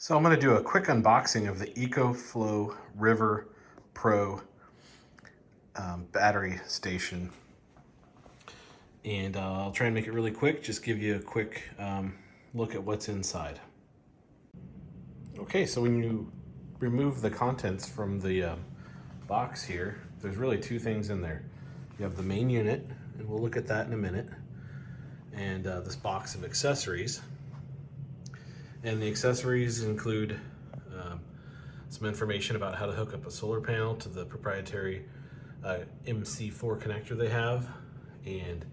So I'm going to do a quick unboxing of the EcoFlow River Pro battery station. And I'll try and make it really quick, just give you a quick look at what's inside. Okay, so when you remove the contents from the box here, there's really two things in there. You have the main unit, and we'll look at that in a minute, and this box of accessories. And the accessories include some information about how to hook up a solar panel to the proprietary MC4 connector they have, and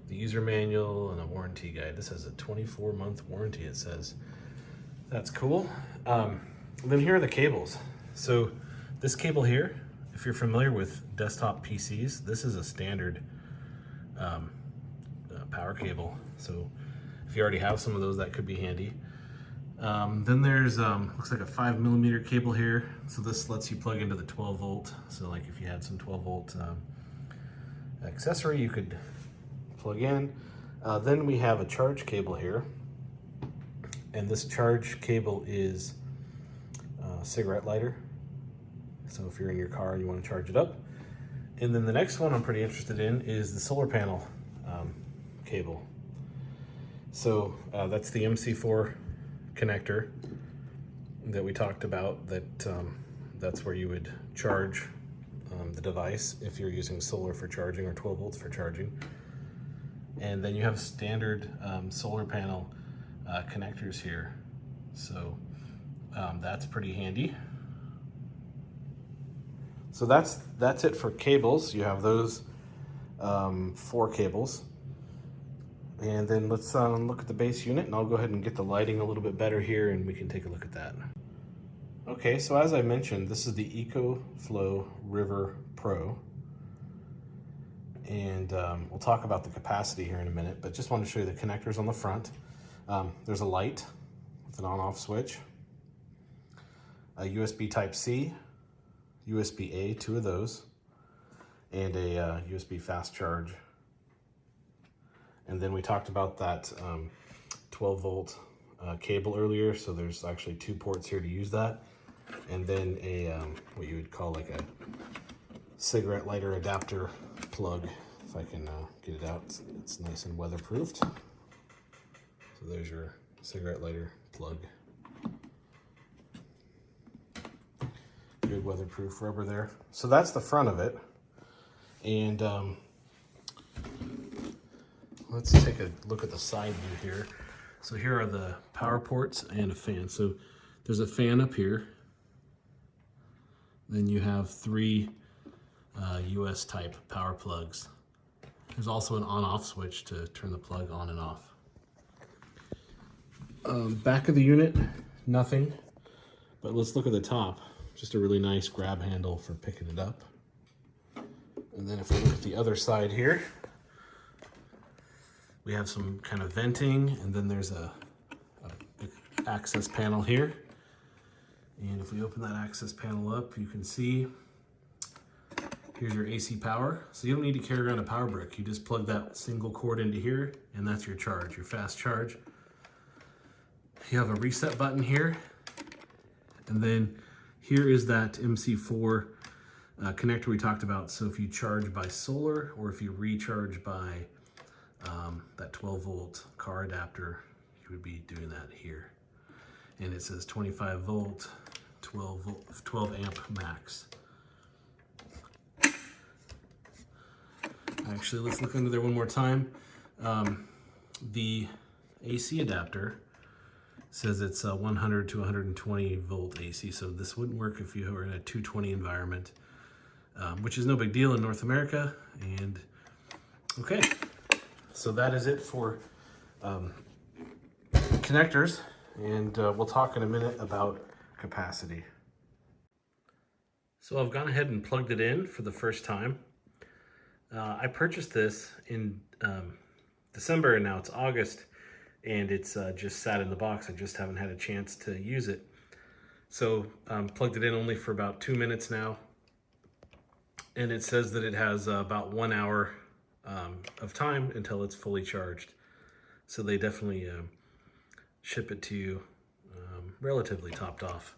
the user manual and a warranty guide. This has a 24-month warranty, it says. That's cool. Then here are the cables. So this cable here, if you're familiar with desktop PCs, this is a standard power cable. So if you already have some of those, that could be handy. Then there's looks like a 5mm cable here. So this lets you plug into the 12 volt. So like if you had some 12 volt accessory, you could plug in. Then we have a charge cable here. And this charge cable is a cigarette lighter. So if you're in your car and you want to charge it up. And then the next one I'm pretty interested in is the solar panel cable. So that's the MC4 connector that we talked about. That's where you would charge the device if you're using solar for charging or 12 volts for charging. And then you have standard solar panel connectors here. So that's pretty handy. So that's it for cables. You have those 4 cables. And then let's look at the base unit, and I'll go ahead and get the lighting a little bit better here and we can take a look at that. Okay, so as I mentioned, this is the EcoFlow River Pro. And we'll talk about the capacity here in a minute, but just want to show you the connectors on the front. There's a light with an on-off switch, a USB Type-C, USB-A, 2 of those, and a USB fast charge. And then we talked about that 12 volt cable earlier, so there's actually 2 ports here to use that. And then a what you would call like a cigarette lighter adapter plug, if I can get it out. It's nice and weatherproofed. So there's your cigarette lighter plug. Good weatherproof rubber there. So that's the front of it. And let's take a look at the side view here. So here are the power ports and a fan. So there's a fan up here. Then you have 3 US type power plugs. There's also an on-off switch to turn the plug on and off. Back of the unit, nothing. But let's look at the top. Just a really nice grab handle for picking it up. And then if we look at the other side here, we have some kind of venting, and then there's a access panel here. And if we open that access panel up, you can see here's your AC power. So you don't need to carry around a power brick. You just plug that single cord into here, and that's your charge, your fast charge. You have a reset button here, and then here is that MC4 connector we talked about. So if you charge by solar, or if you recharge by that 12 volt car adapter, you would be doing that here. And it says 25 volt, 12 amp max. Actually, let's look under there one more time. The AC adapter says it's 100 to 120 volt AC. So this wouldn't work if you were in a 220 environment, which is no big deal in North America. And okay. So that is it for connectors, and we'll talk in a minute about capacity. So I've gone ahead and plugged it in for the first time. I purchased this in December, and now it's August, and it's just sat in the box. I just haven't had a chance to use it. So plugged it in only for about 2 minutes now, and it says that it has about 1 hour of time until it's fully charged. So they definitely ship it to you relatively topped off.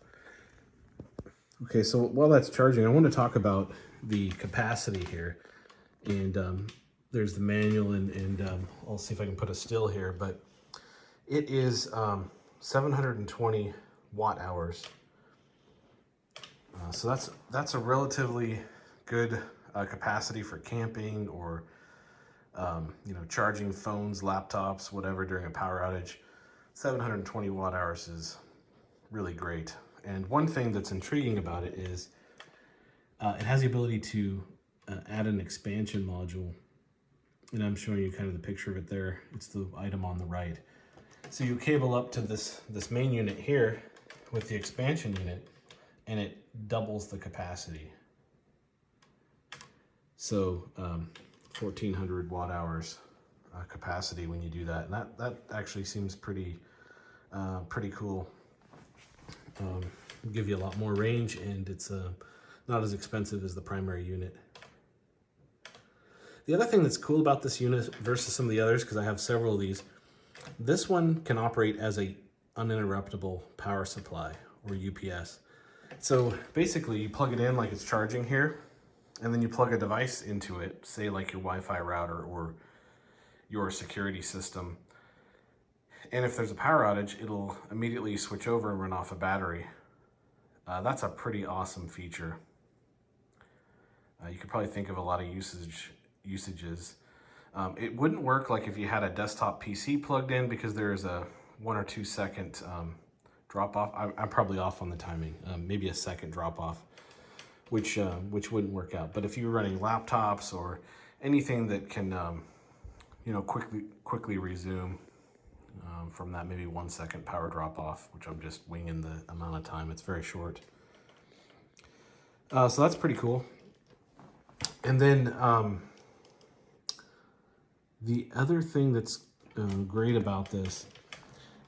Okay, so while that's charging, I want to talk about the capacity here. And there's the manual, and I'll see if I can put a still here, but it is 720 watt hours. So that's a relatively good capacity for camping or you know, charging phones, laptops, whatever during a power outage. 720 watt hours is really great. And one thing that's intriguing about it is it has the ability to add an expansion module. And I'm showing you kind of the picture of it there. It's the item on the right. So you cable up to this main unit here with the expansion unit, and it doubles the capacity. So 1400 watt hours capacity when you do that. And that actually seems pretty cool. Give you a lot more range, and it's not as expensive as the primary unit. The other thing that's cool about this unit versus some of the others, because I have several of these, this one can operate as a uninterruptible power supply, or UPS. So basically you plug it in like it's charging here, and then you plug a device into it, say like your Wi-Fi router or your security system. And if there's a power outage, it'll immediately switch over and run off a battery. That's a pretty awesome feature. You could probably think of a lot of usages. It wouldn't work like if you had a desktop PC plugged in, because there's a 1 or 2 second drop off. I'm probably off on the timing, maybe a second drop off, which wouldn't work out. But if you're running laptops or anything that can you know, quickly resume from that maybe 1 second power drop off, which I'm just winging the amount of time. It's very short. So that's pretty cool. And then the other thing that's great about this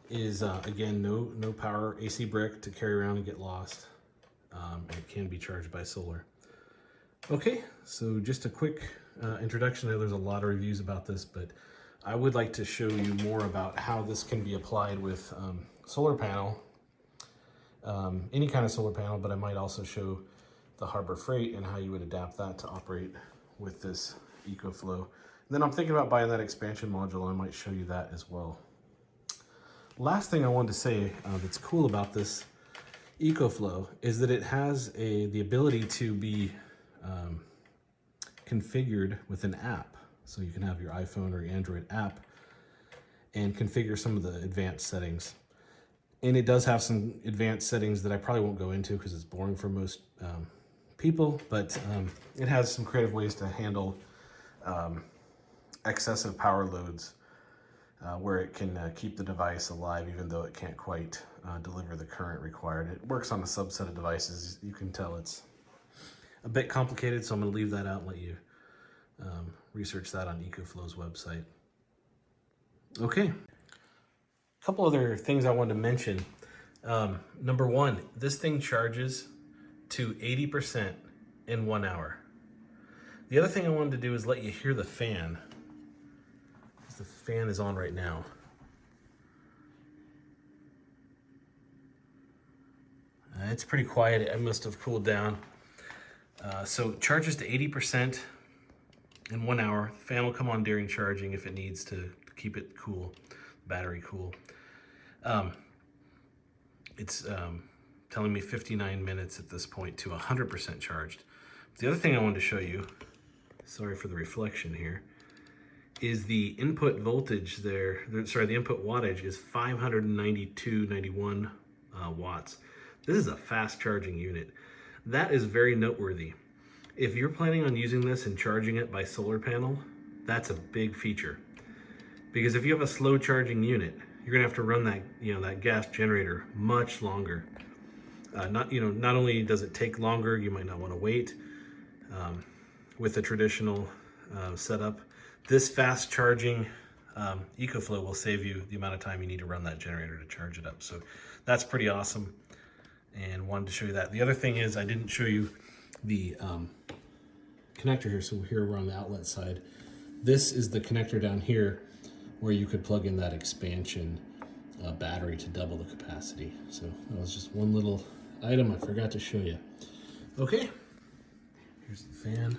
is, again, no power AC brick to carry around and get lost. It can be charged by solar. Okay, so just a quick introduction. I know there's a lot of reviews about this, but I would like to show you more about how this can be applied with solar panel, any kind of solar panel, but I might also show the Harbor Freight and how you would adapt that to operate with this EcoFlow. And then I'm thinking about buying that expansion module. I might show you that as well. Last thing I wanted to say that's cool about this EcoFlow is that it has the ability to be configured with an app. So you can have your iPhone or your Android app and configure some of the advanced settings. And it does have some advanced settings that I probably won't go into because it's boring for most people, but it has some creative ways to handle excessive power loads where it can keep the device alive even though it can't quite deliver the current required. It works on a subset of devices. You can tell it's a bit complicated, so I'm going to leave that out and let you research that on EcoFlow's website. Okay, a couple other things I wanted to mention. Number one, this thing charges to 80% in 1 hour. The other thing I wanted to do is let you hear the fan. The fan is on right now. It's pretty quiet. It must have cooled down. So it charges to 80% in 1 hour. The fan will come on during charging if it needs to keep it cool, battery cool. It's telling me 59 minutes at this point to 100% charged. The other thing I wanted to show you, sorry for the reflection here, is the input voltage there. Sorry, the input wattage is 592.91 watts. This is a fast charging unit. That is very noteworthy. If you're planning on using this and charging it by solar panel, that's a big feature. Because if you have a slow charging unit, you're gonna have to run that, that gas generator much longer. Not only does it take longer, you might not want to wait with a traditional setup. This fast charging EcoFlow will save you the amount of time you need to run that generator to charge it up. So that's pretty awesome, and wanted to show you that. The other thing is I didn't show you the connector here. So here we're on the outlet side. This is the connector down here where you could plug in that expansion battery to double the capacity. So that was just one little item I forgot to show you. Okay, here's the fan.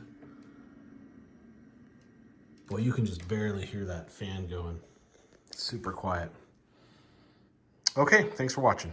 Boy, you can just barely hear that fan going. Super quiet. Okay, thanks for watching.